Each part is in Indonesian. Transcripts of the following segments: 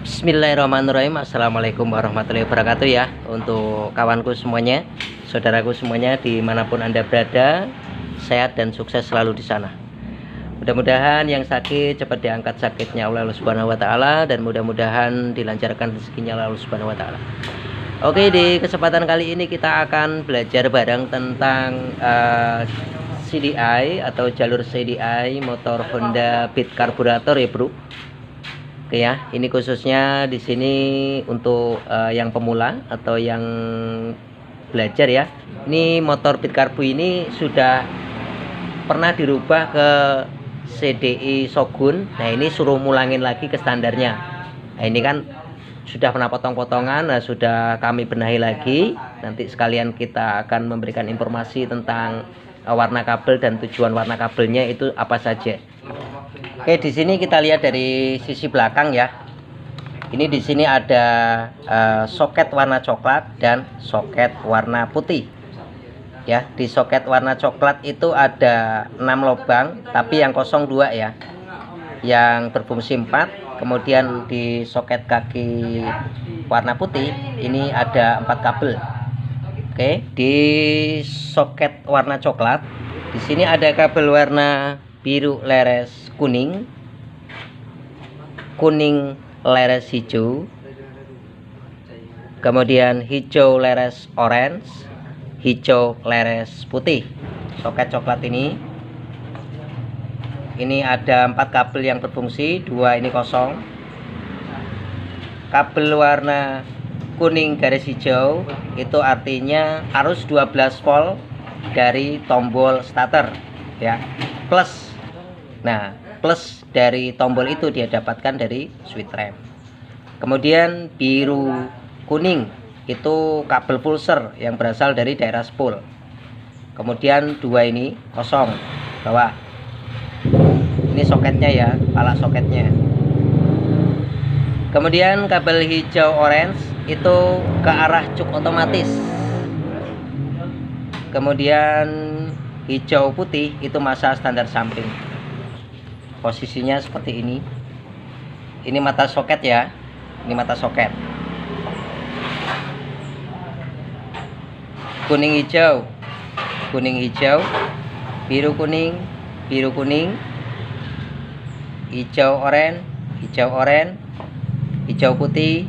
Bismillahirrahmanirrahim. Assalamualaikum warahmatullahi wabarakatuh ya. Untuk kawanku semuanya, saudaraku semuanya, dimanapun Anda berada, sehat dan sukses selalu di sana. Mudah-mudahan yang sakit cepat diangkat sakitnya oleh Allah Subhanahu wa taala, dan mudah-mudahan dilancarkan rezekinya oleh Allah Subhanahu wa taala. Oke, di kesempatan kali ini kita akan belajar bareng tentang CDI atau jalur CDI motor Honda Beat karburator ya, Bro. Oke ya, ini khususnya di sini untuk yang pemula atau yang belajar ya. Ini motor Beat karbu ini sudah pernah dirubah ke CDI Shogun. Nah, ini suruh mulangin lagi ke standarnya. Nah, ini kan sudah pernah potong-potongan, nah sudah kami benahi lagi. Nanti sekalian kita akan memberikan informasi tentang warna kabel dan tujuan warna kabelnya itu apa saja. Oke, di sini kita lihat dari sisi belakang ya. Ini di sini ada soket warna coklat dan soket warna putih. Ya, di soket warna coklat itu ada 6 lubang, tapi yang kosong 2 ya. Yang berfungsi 4. Kemudian di soket kaki warna putih ini ada 4 kabel. Oke, di soket warna coklat di sini ada kabel warna biru leres kuning, kuning leres hijau, kemudian hijau leres orange, hijau leres putih. Soket coklat ini ada 4 kabel yang berfungsi, 2 ini kosong. Kabel warna kuning garis hijau itu artinya arus 12 volt dari tombol starter ya, plus. Nah, plus dari tombol itu dia dapatkan dari switch rem. Kemudian biru kuning itu kabel pulser yang berasal dari daerah spool. Kemudian 2 ini kosong bawah. Ini soketnya ya, pala soketnya. Kemudian kabel hijau orange itu ke arah cuk otomatis. Kemudian hijau putih itu masa standar samping. Posisinya seperti ini. Ini mata soket ya. Ini mata soket. Kuning hijau, kuning hijau, biru kuning, biru kuning, hijau oren, hijau oren, hijau putih,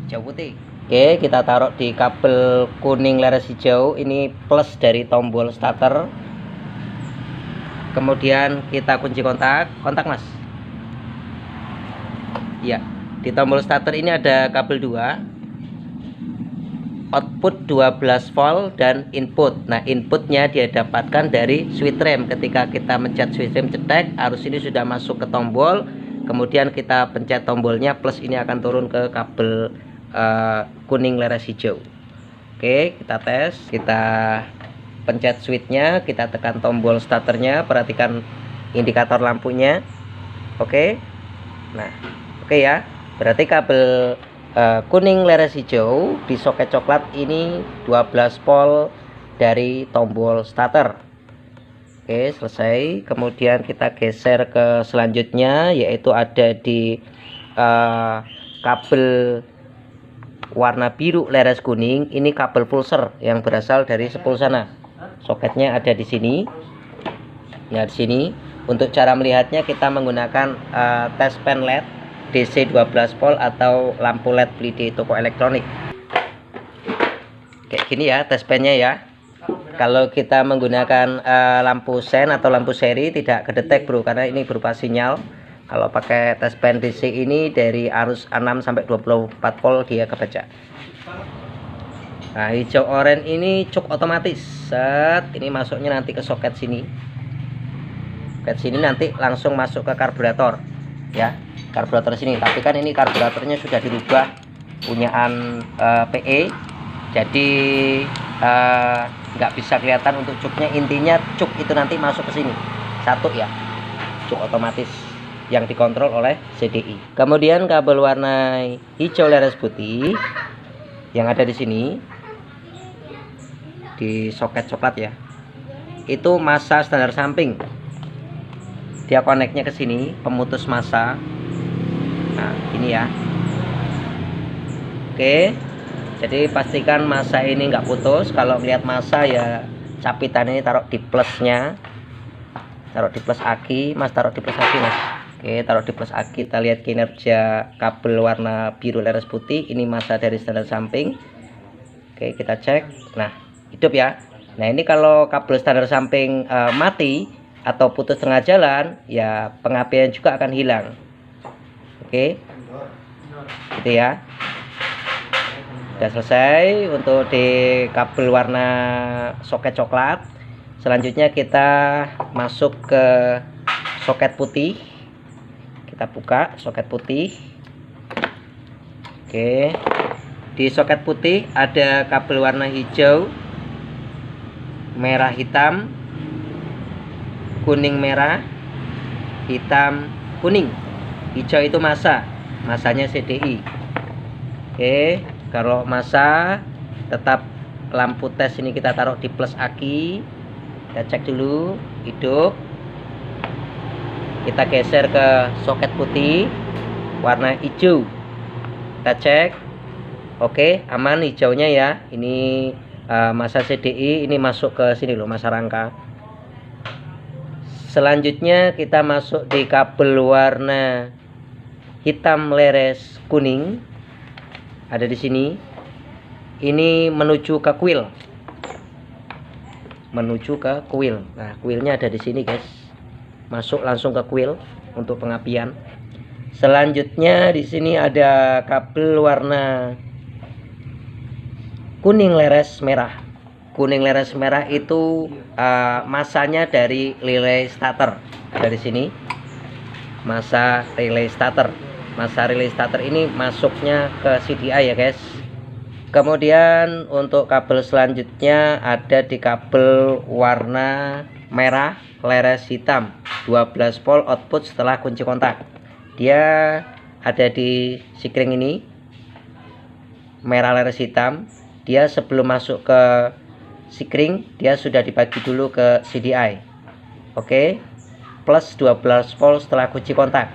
hijau putih. Oke, kita taruh di kabel kuning leres hijau. Ini plus dari tombol starter. Kemudian kita kunci kontak mas. Ya, di tombol starter ini ada kabel 2, output 12 volt dan input. Nah, inputnya dia dapatkan dari switch rem. Ketika kita mencet switch rem cetek, arus ini sudah masuk ke tombol. Kemudian kita pencet tombolnya, plus ini akan turun ke kabel kuning leres hijau. Oke, kita tes. Kita pencet switchnya, kita tekan tombol starternya, perhatikan indikator lampunya. Oke. Nah, oke ya. Berarti kabel kuning leres hijau di soket coklat ini 12 volt dari tombol starter. Oke, selesai. Kemudian kita geser ke selanjutnya, yaitu ada di kabel warna biru leres kuning. Ini kabel pulser yang berasal dari spool sana. Soketnya ada di sini. Nah, di sini untuk cara melihatnya kita menggunakan test pen LED DC 12 volt atau lampu LED beli di toko elektronik. Kayak gini ya test pennya ya. Kalau kita menggunakan lampu sen atau lampu seri tidak kedetek, Bro, karena ini berupa sinyal. Kalau pakai test pen DC ini dari arus 6 sampai 24 volt dia kebaca. Nah, hijau oranye ini cuk otomatis. Set, ini masuknya nanti ke soket sini. Soket sini nanti langsung masuk ke karburator. Ya, karburator sini. Tapi kan ini karburatornya sudah dirubah punyaan PE. Jadi nggak bisa kelihatan untuk cuknya. Intinya cuk itu nanti masuk ke sini. Satu ya. Cuk otomatis yang dikontrol oleh CDI. Kemudian kabel warna hijau leres putih yang ada di sini di soket coklat ya, itu massa standar samping. Dia koneknya ke sini, pemutus massa. Nah, ini ya. Oke, jadi pastikan masa ini nggak putus. Kalau melihat masa ya capitan ini taruh di plusnya, taruh di plus aki. Mas taruh di plus aki Mas. Oke, taruh di plus aki. Kita lihat kinerja kabel warna biru leres putih. Ini masa dari standar samping. Oke, kita cek. Nah, hidup ya. Nah, ini kalau kabel standar samping mati atau putus tengah jalan, ya pengapian juga akan hilang. Oke, gitu ya. Sudah selesai untuk di kabel warna soket coklat. Selanjutnya kita masuk ke soket putih. Kita buka soket putih. Oke, di soket putih ada kabel warna hijau, merah hitam, kuning merah, hitam kuning. Hijau itu masa, masanya CDI. Oke, kalau masa tetap lampu tes ini kita taruh di plus aki. Kita cek dulu, hidup. Kita geser ke soket putih warna hijau. Kita cek. Oke, aman hijaunya ya. Ini masa CDI, ini masuk ke sini loh, masa rangka. Selanjutnya kita masuk di kabel warna hitam leres kuning. Ada di sini. Ini menuju ke kuil. Menuju ke kuil. Nah, kuilnya ada di sini, guys. Masuk langsung ke kuil untuk pengapian. Selanjutnya di sini ada kabel warna kuning leres merah. Kuning leres merah itu masanya dari relay starter. Ada di sini. Masa relay starter. Masa relay starter ini masuknya ke CDI ya guys. Kemudian untuk kabel selanjutnya ada di kabel warna merah leres hitam 12 volt output setelah kunci kontak. Dia ada di sikring ini, merah leres hitam. Dia sebelum masuk ke sikring dia sudah dibagi dulu ke CDI. Oke, plus 12 volt setelah kunci kontak.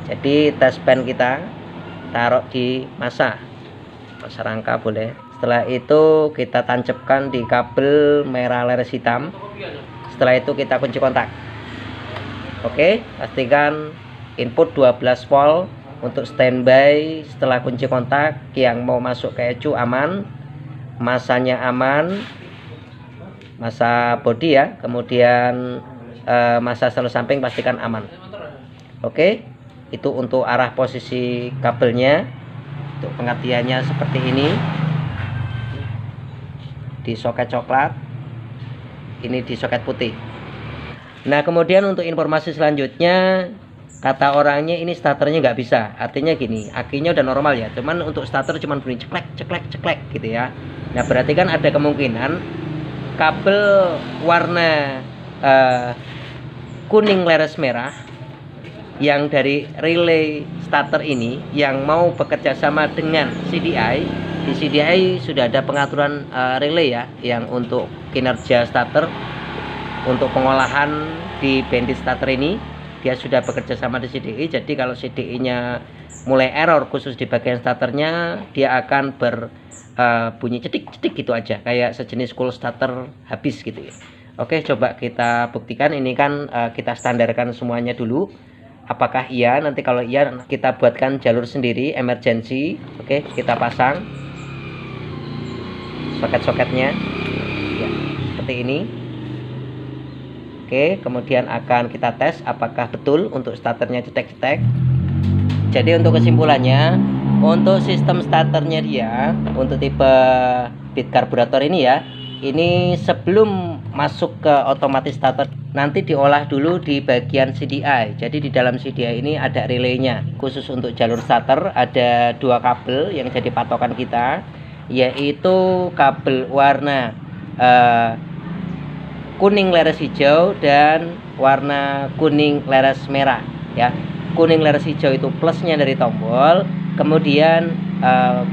Jadi tes pen kita taruh di masa rangka boleh. Setelah itu kita tancapkan di kabel merah leres hitam. Setelah itu kita kunci kontak. Oke, pastikan input 12 volt untuk standby. Setelah kunci kontak yang mau masuk ke ECU aman, masanya aman, masa body ya, kemudian masa standar samping pastikan aman. Oke, itu untuk arah posisi kabelnya. Untuk pengertiannya seperti ini. Di soket coklat, ini di soket putih. Nah, kemudian untuk informasi selanjutnya, kata orangnya ini starternya nggak bisa. Artinya gini, akinya udah normal ya, cuman untuk starter cuman bunyi ceklek ceklek ceklek gitu ya. Nah, berarti kan ada kemungkinan kabel warna kuning leres merah yang dari relay starter ini yang mau bekerja sama dengan CDI. Di CDI sudah ada pengaturan relay ya, yang untuk kinerja starter, untuk pengolahan di bandit starter ini dia sudah bekerja sama di CDI. Jadi kalau CDI nya mulai error khusus di bagian starternya, dia akan bunyi cetik-cetik gitu aja, kayak sejenis cool starter habis gitu ya. Oke, coba kita buktikan. Ini kan kita standarkan semuanya dulu. Apakah iya? Nanti kalau iya kita buatkan jalur sendiri emergency. Oke, kita pasang soket-soketnya ya, seperti ini. Oke, kemudian akan kita tes apakah betul untuk starternya cetek-cetek. Jadi untuk kesimpulannya, untuk sistem starternya dia untuk tipe bit karburator ini ya, ini sebelum masuk ke otomatis starter nanti diolah dulu di bagian CDI. Jadi di dalam CDI ini ada relaynya. Khusus untuk jalur starter ada dua kabel yang jadi patokan kita, yaitu kabel warna kuning leres hijau dan warna kuning leres merah ya. Kuning leres hijau itu plusnya dari tombol, kemudian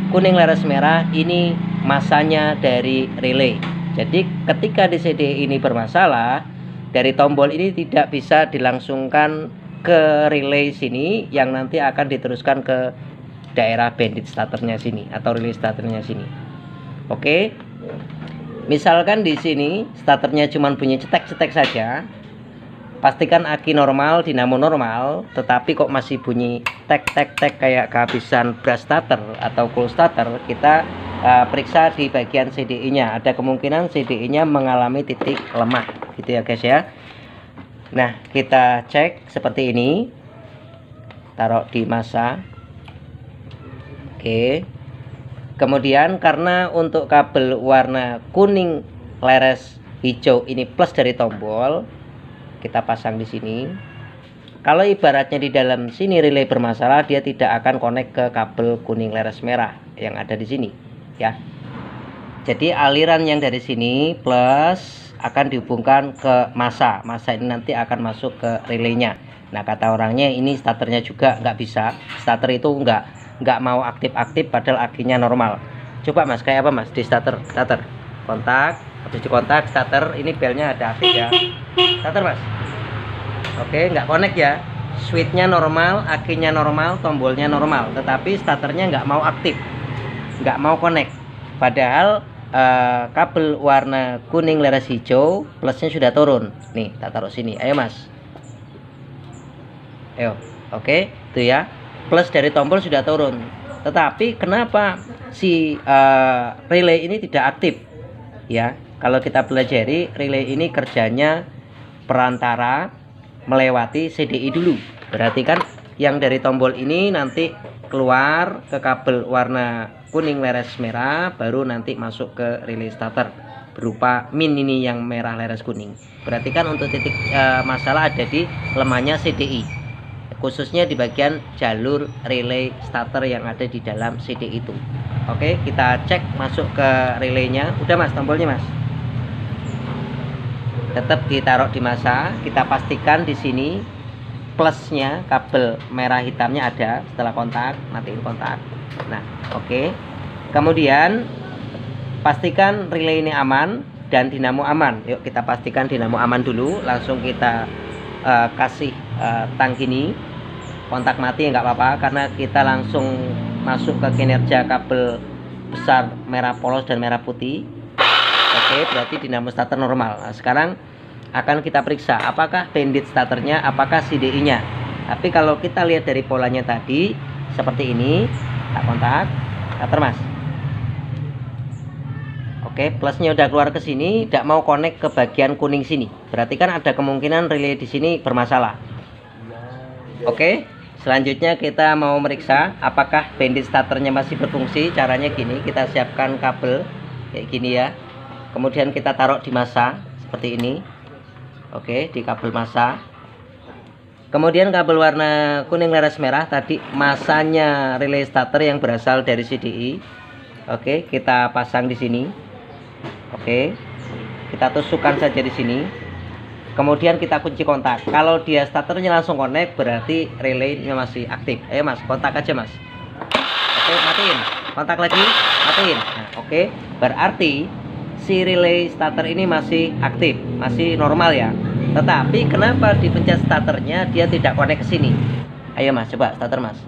kuning leres merah ini masanya dari relay. Jadi ketika di CD ini bermasalah, dari tombol ini tidak bisa dilangsungkan ke relay sini yang nanti akan diteruskan ke daerah bandit starternya sini atau relay starternya sini. Oke. Misalkan di sini starternya cuma bunyi cetek-cetek saja, pastikan aki normal, dinamo normal, tetapi kok masih bunyi tek-tek-tek kayak kehabisan brush starter atau cool starter, kita periksa di bagian CDI-nya. Ada kemungkinan CDI-nya mengalami titik lemah, gitu ya guys ya. Nah, kita cek seperti ini, taruh di masa. Oke. Kemudian karena untuk kabel warna kuning leres hijau ini plus dari tombol, kita pasang di sini. Kalau ibaratnya di dalam sini relay bermasalah, dia tidak akan connect ke kabel kuning leres merah yang ada di sini, ya. Jadi aliran yang dari sini plus akan dihubungkan ke masa. Masa ini nanti akan masuk ke relaynya. Nah, kata orangnya ini starternya juga nggak bisa. Starter itu nggak mau aktif-aktif padahal akinya normal. Coba mas, kayak apa mas di starter? Kontak, habis dikontak starter, ini belnya ada aktif ya. Starter mas. Oke, nggak connect ya. Switchnya normal, akinya normal, tombolnya normal, tetapi starternya nggak mau aktif, nggak mau connect. Padahal kabel warna kuning leres hijau plusnya sudah turun. Nih, tak taruh sini. Ayo mas. Ayo, oke, itu ya. Plus dari tombol sudah turun. Tetapi kenapa si relay ini tidak aktif? Ya, kalau kita pelajari relay ini kerjanya perantara melewati CDI dulu. Berarti kan yang dari tombol ini nanti keluar ke kabel warna kuning leres merah, baru nanti masuk ke relay starter berupa min ini yang merah leres kuning. Berarti kan untuk titik masalah ada di lemahnya CDI, khususnya di bagian jalur relay starter yang ada di dalam CD itu. Oke, kita cek masuk ke relaynya. Udah mas, tombolnya mas. Tetap ditaruh di masa. Kita pastikan di sini plusnya kabel merah hitamnya ada. Setelah kontak, matiin kontak. Nah, oke. Kemudian pastikan relay ini aman dan dinamo aman. Yuk kita pastikan dinamo aman dulu. Langsung kita kasih tang gini. Kontak mati nggak apa-apa karena kita langsung masuk ke kinerja kabel besar merah polos dan merah putih. Oke, berarti dinamo starter normal. Nah, sekarang akan kita periksa apakah bandit starternya, apakah CDI-nya. Tapi kalau kita lihat dari polanya tadi seperti ini, tak kontak, starter mas. Oke, plusnya udah keluar ke sini, tidak mau connect ke bagian kuning sini. Berarti kan ada kemungkinan relay di sini bermasalah. Oke. Selanjutnya kita mau meriksa apakah bandit starternya masih berfungsi. Caranya gini, kita siapkan kabel kayak gini ya. Kemudian kita taruh di masa seperti ini. Oke, di kabel masa. Kemudian kabel warna kuning leres merah tadi masanya relay starter yang berasal dari CDI. Oke, kita pasang di sini. Oke. Kita tusukkan saja di sini. Kemudian kita kunci kontak. Kalau dia starternya langsung connect, berarti relaynya masih aktif. Ayo mas, kontak aja mas. Oke, matiin. Kontak lagi, matiin. Nah, oke. Berarti si relay starter ini masih aktif, masih normal ya. Tetapi kenapa dipencet starternya dia tidak connect ke sini? Ayo mas, coba starter mas.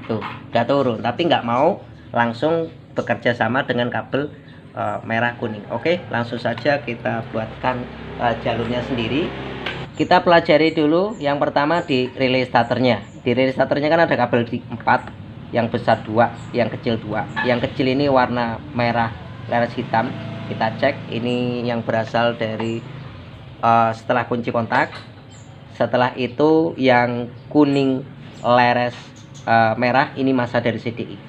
Tuh, udah turun, tapi nggak mau langsung bekerja sama dengan kabel merah kuning. Oke, langsung saja kita buatkan jalurnya sendiri. Kita pelajari dulu yang pertama di relay starternya. Di relay starternya kan ada kabel di 4, yang besar 2, yang kecil 2. Yang kecil ini warna merah leres hitam. Kita cek ini yang berasal dari setelah kunci kontak. Setelah itu yang kuning leres merah ini masa dari CDI.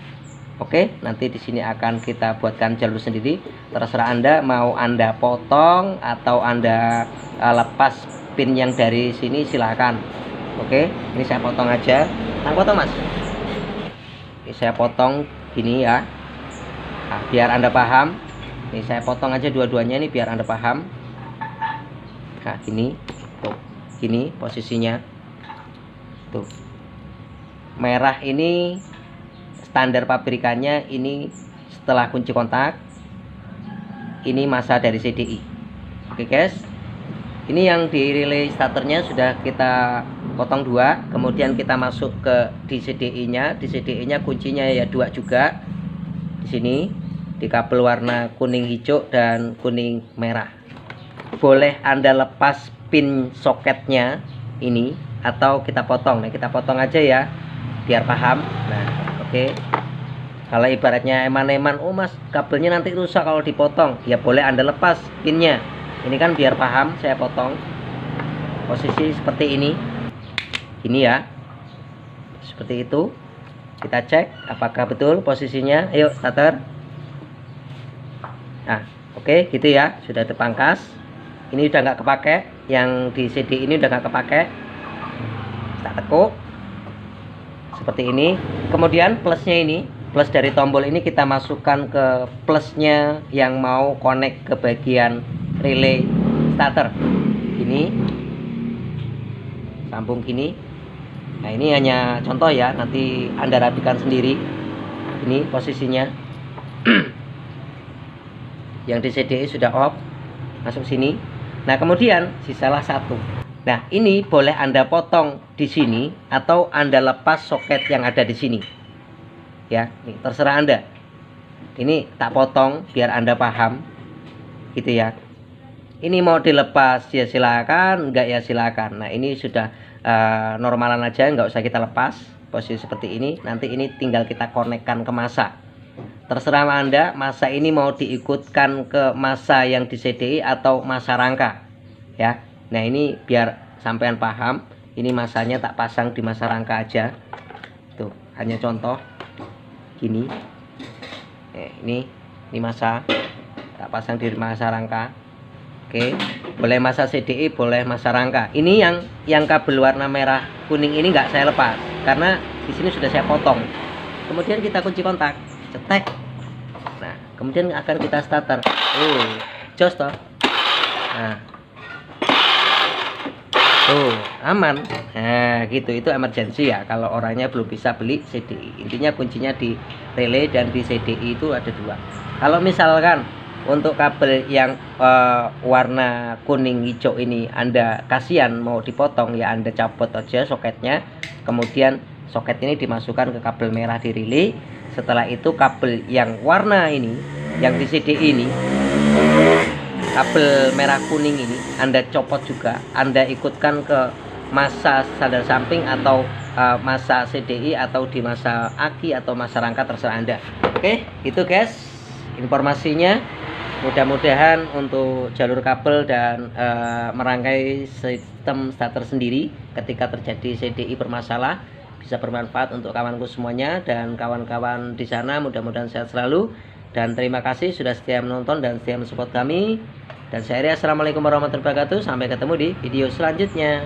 Oke, nanti di sini akan kita buatkan jalur sendiri. Terserah Anda mau Anda potong atau Anda lepas pin yang dari sini, silakan. Oke, ini saya potong aja. Nah, potong mas. Ini saya potong gini ya. Nah, biar Anda paham. Ini saya potong aja dua-duanya ini biar Anda paham. Nah, gini. Tuh, gini posisinya. Tuh. Merah ini standar pabrikannya ini setelah kunci kontak. Ini masa dari CDI. Oke guys, ini yang di relay starternya sudah kita potong 2, kemudian kita masuk ke di CDI nya. Di CDI nya kuncinya ya 2 juga di sini, di kabel warna kuning hijau dan kuning merah. Boleh Anda lepas pin soketnya ini atau kita potong. Nah, kita potong aja ya biar paham. Nah, oke. Kalau ibaratnya eman-eman, oh mas kabelnya nanti rusak kalau dipotong, ya boleh Anda lepas pinnya. Ini kan biar paham, saya potong posisi seperti ini ya, seperti itu. Kita cek apakah betul posisinya. Ayo starter. Nah oke, gitu ya, sudah terpangkas. Ini udah nggak kepake, yang di CD ini udah nggak kepake. Kita tekuk seperti ini. Kemudian plusnya ini, plus dari tombol ini kita masukkan ke plusnya yang mau connect ke bagian relay starter. Ini sambung gini. Nah ini hanya contoh ya, nanti Anda rapikan sendiri. Ini posisinya. Yang di CDI sudah off, masuk sini. Nah kemudian sisalah 1. Nah ini boleh Anda potong di sini atau Anda lepas soket yang ada di sini. Ya, ini terserah Anda. Ini tak potong biar Anda paham, gitu ya. Ini mau dilepas ya silakan, enggak ya silakan. Nah ini sudah normalan aja, nggak usah kita lepas. Posisi seperti ini, nanti ini tinggal kita konekkan ke masa. Terserah Anda, masa ini mau diikutkan ke masa yang di CDI atau masa rangka ya. Nah ini biar sampean paham, ini masanya tak pasang di masa rangka aja. Tuh, hanya contoh gini. Ini masa tak pasang di masa rangka. Oke, boleh masa CDI, boleh masa rangka. Ini yang kabel warna merah kuning ini nggak saya lepas karena di sini sudah saya potong. Kemudian kita kunci kontak, cetek. Nah, kemudian akan kita starter. Jos toh. Nah, aman. Nah, gitu, itu emergency ya kalau orangnya belum bisa beli CDI. Intinya kuncinya di relay dan di CDI itu ada 2. Kalau misalkan untuk kabel yang warna kuning hijau ini Anda kasihan mau dipotong, ya Anda cabut aja soketnya. Kemudian soket ini dimasukkan ke kabel merah di relay. Setelah itu kabel yang warna ini, yang di CDI ini, kabel merah kuning ini Anda copot juga, Anda ikutkan ke masa sadar samping atau masa CDI atau di masa aki atau masa rangka, terserah Anda. Oke, itu guys informasinya. Mudah-mudahan untuk jalur kabel dan merangkai sistem starter sendiri ketika terjadi CDI bermasalah bisa bermanfaat untuk kawanku semuanya dan kawan-kawan di sana. Mudah-mudahan sehat selalu dan terima kasih sudah setia menonton dan setia mensupport kami. Dan saya Ria, assalamualaikum warahmatullahi wabarakatuh. Sampai ketemu di video selanjutnya.